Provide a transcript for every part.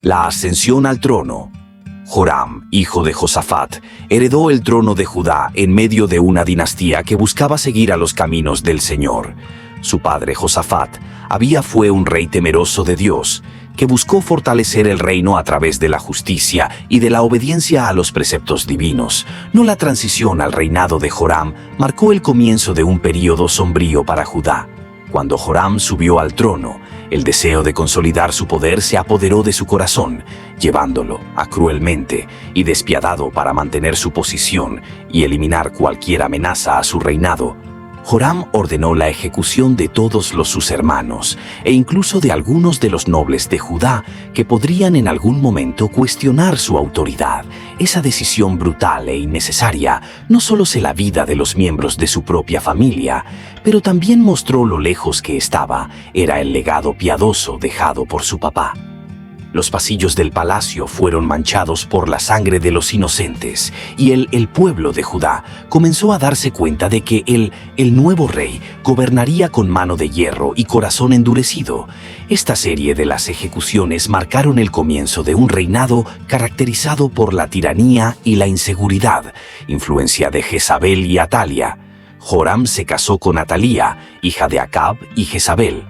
La ascensión al trono. Joram, hijo de Josafat, heredó el trono de Judá en medio de una dinastía que buscaba seguir a los caminos del Señor. Su padre Josafat fue un rey temeroso de Dios, que buscó fortalecer el reino a través de la justicia y de la obediencia a los preceptos divinos. No la transición al reinado de Joram marcó el comienzo de un período sombrío para Judá. Cuando Joram subió al trono, el deseo de consolidar su poder se apoderó de su corazón, llevándolo a cruelmente y despiadado para mantener su posición y eliminar cualquier amenaza a su reinado. Joram ordenó la ejecución de todos sus hermanos e incluso de algunos de los nobles de Judá que podrían en algún momento cuestionar su autoridad. Esa decisión brutal e innecesaria no solo se la vida de los miembros de su propia familia, pero también mostró lo lejos que era el legado piadoso dejado por su papá. Los pasillos del palacio fueron manchados por la sangre de los inocentes y el pueblo de Judá comenzó a darse cuenta de que el nuevo rey gobernaría con mano de hierro y corazón endurecido. Esta serie de las ejecuciones marcaron el comienzo de un reinado caracterizado por la tiranía y la inseguridad, influencia de Jezabel y Atalia. Joram se casó con Atalía, hija de Acab y Jezabel,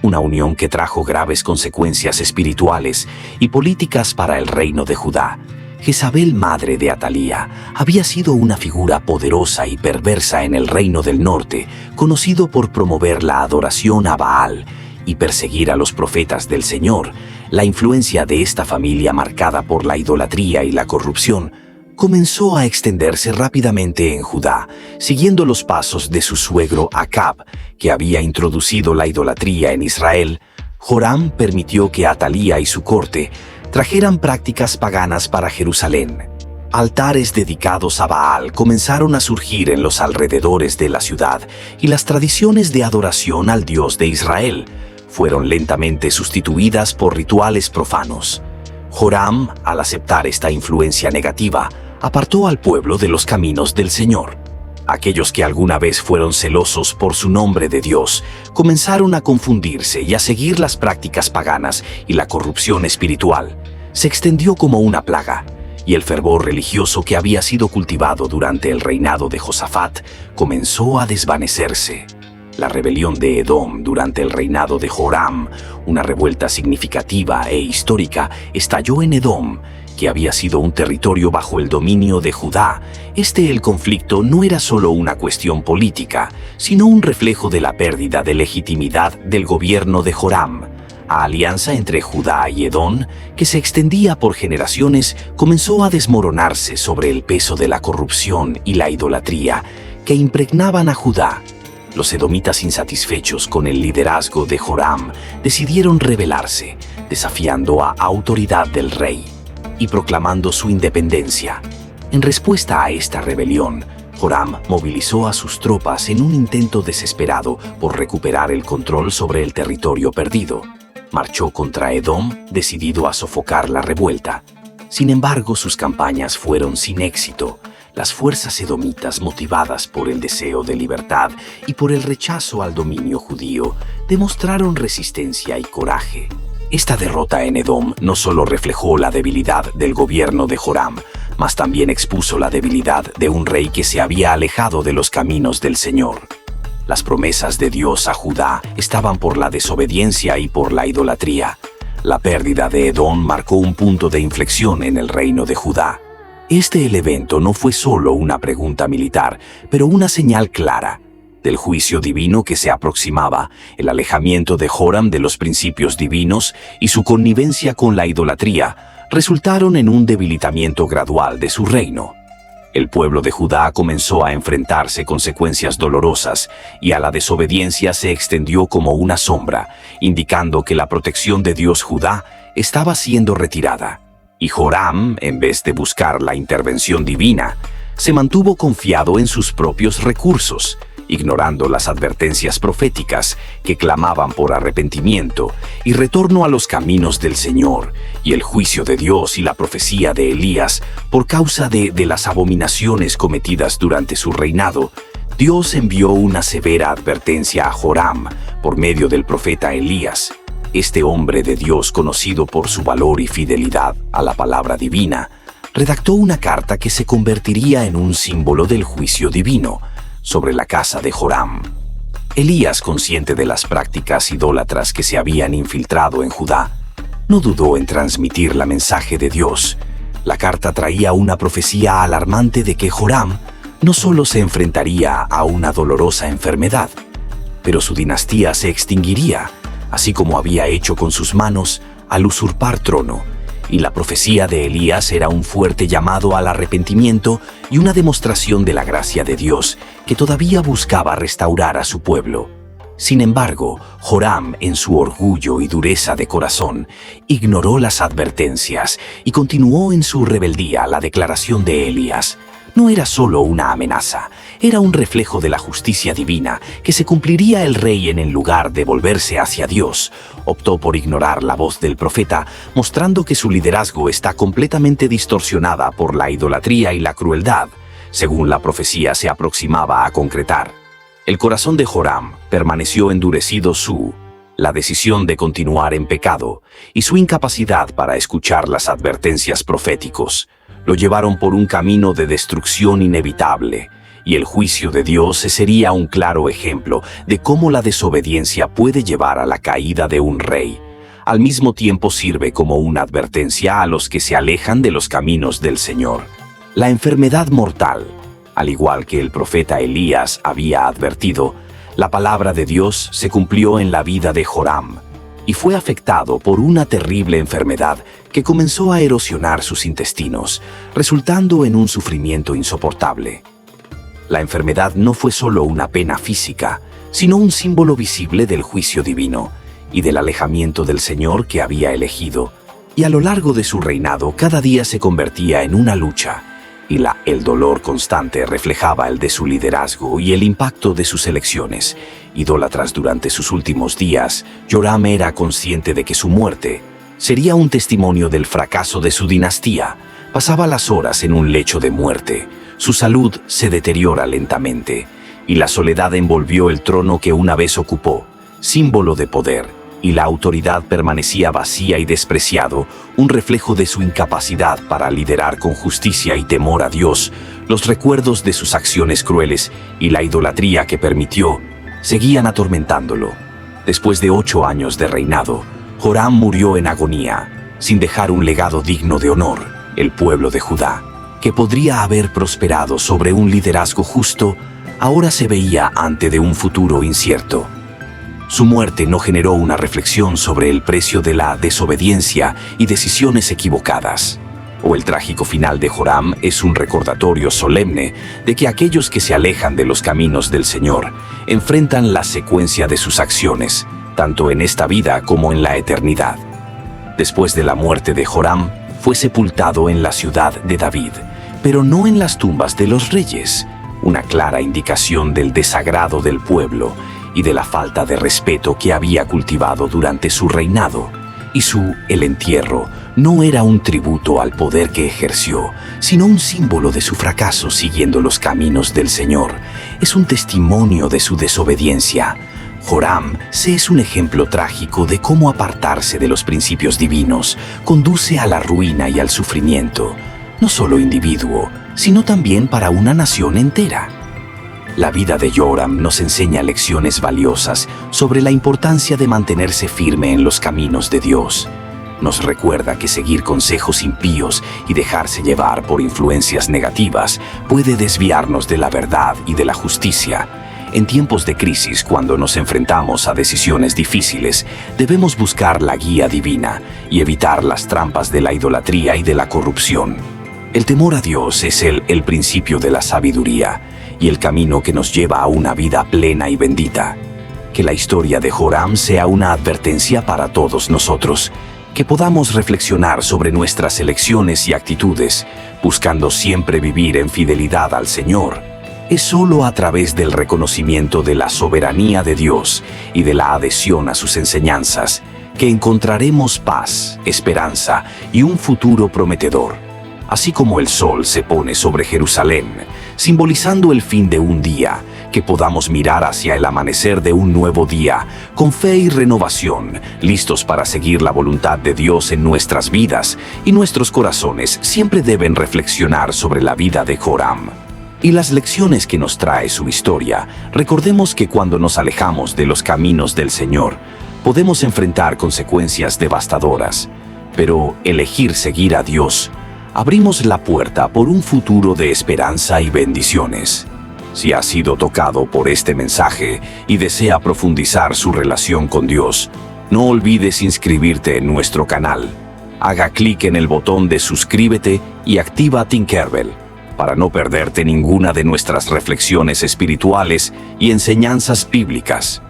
una unión que trajo graves consecuencias espirituales y políticas para el reino de Judá. Jezabel, madre de Atalía, había sido una figura poderosa y perversa en el reino del norte, conocido por promover la adoración a Baal y perseguir a los profetas del Señor. La influencia de esta familia, marcada por la idolatría y la corrupción, comenzó a extenderse rápidamente en Judá, siguiendo los pasos de su suegro Acab, que había introducido la idolatría en Israel. Joram permitió que Atalía y su corte trajeran prácticas paganas para Jerusalén. Altares dedicados a Baal comenzaron a surgir en los alrededores de la ciudad y las tradiciones de adoración al Dios de Israel fueron lentamente sustituidas por rituales profanos. Joram, al aceptar esta influencia negativa, apartó al pueblo de los caminos del Señor. Aquellos que alguna vez fueron celosos por su nombre de Dios comenzaron a confundirse y a seguir las prácticas paganas, y la corrupción espiritual se extendió como una plaga, y el fervor religioso que había sido cultivado durante el reinado de Josafat comenzó a desvanecerse. La rebelión de Edom durante el reinado de Joram, una revuelta significativa e histórica, estalló en Edom, que había sido un territorio bajo el dominio de Judá. El conflicto no era solo una cuestión política, sino un reflejo de la pérdida de legitimidad del gobierno de Joram. La alianza entre Judá y Edom, que se extendía por generaciones, comenzó a desmoronarse sobre el peso de la corrupción y la idolatría que impregnaban a Judá. Los edomitas, insatisfechos con el liderazgo de Joram, decidieron rebelarse, desafiando a la autoridad del rey y proclamando su independencia. En respuesta a esta rebelión, Joram movilizó a sus tropas en un intento desesperado por recuperar el control sobre el territorio perdido. Marchó contra Edom, decidido a sofocar la revuelta. Sin embargo, sus campañas fueron sin éxito. Las fuerzas edomitas, motivadas por el deseo de libertad y por el rechazo al dominio judío, demostraron resistencia y coraje. Esta derrota en Edom no solo reflejó la debilidad del gobierno de Joram, mas también expuso la debilidad de un rey que se había alejado de los caminos del Señor. Las promesas de Dios a Judá estaban por la desobediencia y por la idolatría. La pérdida de Edom marcó un punto de inflexión en el reino de Judá. El evento no fue solo una pregunta militar, pero una señal clara del juicio divino que se aproximaba. El alejamiento de Joram de los principios divinos y su connivencia con la idolatría resultaron en un debilitamiento gradual de su reino. El pueblo de Judá comenzó a enfrentarse consecuencias dolorosas, y a la desobediencia se extendió como una sombra, indicando que la protección de Dios Judá estaba siendo retirada. Y Joram, en vez de buscar la intervención divina, se mantuvo confiado en sus propios recursos, ignorando las advertencias proféticas que clamaban por arrepentimiento y retorno a los caminos del Señor, y el juicio de Dios y la profecía de Elías por causa de las abominaciones cometidas durante su reinado. Dios envió una severa advertencia a Joram por medio del profeta Elías. este hombre de Dios, conocido por su valor y fidelidad a la palabra divina, redactó una carta que se convertiría en un símbolo del juicio divino sobre la casa de Joram. Elías, consciente de las prácticas idólatras que se habían infiltrado en Judá, no dudó en transmitir la mensaje de Dios. La carta traía una profecía alarmante de que Joram no solo se enfrentaría a una dolorosa enfermedad, pero su dinastía se extinguiría, así como había hecho con sus manos al usurpar trono. Y la profecía de Elías era un fuerte llamado al arrepentimiento y una demostración de la gracia de Dios que todavía buscaba restaurar a su pueblo. Sin embargo, Joram, en su orgullo y dureza de corazón, ignoró las advertencias y continuó en su rebeldía. La declaración de Elías no era solo una amenaza, era un reflejo de la justicia divina que se cumpliría. El rey, en lugar de volverse hacia Dios, optó por ignorar la voz del profeta, mostrando que su liderazgo está completamente distorsionada por la idolatría y la crueldad, según la profecía se aproximaba a concretar. El corazón de Joram permaneció endurecido. La decisión de continuar en pecado y su incapacidad para escuchar las advertencias proféticos lo llevaron por un camino de destrucción inevitable, y el juicio de Dios sería un claro ejemplo de cómo la desobediencia puede llevar a la caída de un rey. Al mismo tiempo sirve como una advertencia a los que se alejan de los caminos del Señor. La enfermedad mortal, al igual que el profeta Elías había advertido, la palabra de Dios se cumplió en la vida de Joram, y fue afectado por una terrible enfermedad que comenzó a erosionar sus intestinos, resultando en un sufrimiento insoportable. La enfermedad no fue solo una pena física, sino un símbolo visible del juicio divino y del alejamiento del Señor que había elegido, y a lo largo de su reinado cada día se convertía en una lucha, y el dolor constante reflejaba el de su liderazgo y el impacto de sus elecciones idólatras durante sus últimos días. Joram era consciente de que su muerte sería un testimonio del fracaso de su dinastía. Pasaba las horas en un lecho de muerte, su salud se deteriora lentamente, y la soledad envolvió el trono que una vez ocupó, símbolo de poder, y la autoridad permanecía vacía y despreciado, un reflejo de su incapacidad para liderar con justicia y temor a Dios. Los recuerdos de sus acciones crueles y la idolatría que permitió seguían atormentándolo. Después de 8 años de reinado, Joram murió en agonía, sin dejar un legado digno de honor. El pueblo de Judá, que podría haber prosperado sobre un liderazgo justo, ahora se veía ante de un futuro incierto. Su muerte no generó una reflexión sobre el precio de la desobediencia y decisiones equivocadas. El trágico final de Joram es un recordatorio solemne de que aquellos que se alejan de los caminos del Señor enfrentan la secuencia de sus acciones, tanto en esta vida como en la eternidad. Después de la muerte de Joram, fue sepultado en la ciudad de David, pero no en las tumbas de los reyes, una clara indicación del desagrado del pueblo y de la falta de respeto que había cultivado durante su reinado. Y el entierro no era un tributo al poder que ejerció, sino un símbolo de su fracaso siguiendo los caminos del Señor. Es un testimonio de su desobediencia. Joram es un ejemplo trágico de cómo apartarse de los principios divinos conduce a la ruina y al sufrimiento, no solo individuo, sino también para una nación entera. La vida de Joram nos enseña lecciones valiosas sobre la importancia de mantenerse firme en los caminos de Dios. Nos recuerda que seguir consejos impíos y dejarse llevar por influencias negativas puede desviarnos de la verdad y de la justicia. En tiempos de crisis, cuando nos enfrentamos a decisiones difíciles, debemos buscar la guía divina y evitar las trampas de la idolatría y de la corrupción. El temor a Dios es el principio de la sabiduría y el camino que nos lleva a una vida plena y bendita. Que la historia de Joram sea una advertencia para todos nosotros, que podamos reflexionar sobre nuestras elecciones y actitudes, buscando siempre vivir en fidelidad al Señor. Es solo a través del reconocimiento de la soberanía de Dios y de la adhesión a sus enseñanzas que encontraremos paz, esperanza y un futuro prometedor. Así como el sol se pone sobre Jerusalén, simbolizando el fin de un día, que podamos mirar hacia el amanecer de un nuevo día, con fe y renovación, listos para seguir la voluntad de Dios en nuestras vidas, y nuestros corazones siempre deben reflexionar sobre la vida de Joram y las lecciones que nos trae su historia. Recordemos que cuando nos alejamos de los caminos del Señor, podemos enfrentar consecuencias devastadoras, pero elegir seguir a Dios, abrimos la puerta por un futuro de esperanza y bendiciones. Si has sido tocado por este mensaje y desea profundizar su relación con Dios, no olvides inscribirte en nuestro canal. Haga clic en el botón de suscríbete y activa Tinkerbell para no perderte ninguna de nuestras reflexiones espirituales y enseñanzas bíblicas.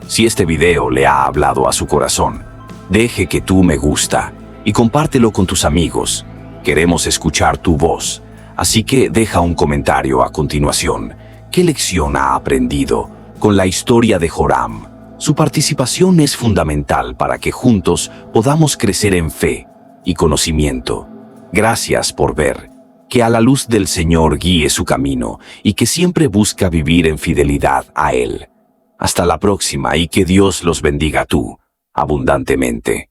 Si este video le ha hablado a su corazón, deje que tu me gusta y compártelo con tus amigos. Queremos escuchar tu voz, así que deja un comentario a continuación. ¿Qué lección ha aprendido con la historia de Joram? Su participación es fundamental para que juntos podamos crecer en fe y conocimiento. Gracias por ver. Que a la luz del Señor guíe su camino y que siempre busca vivir en fidelidad a Él. Hasta la próxima y que Dios los bendiga tú abundantemente.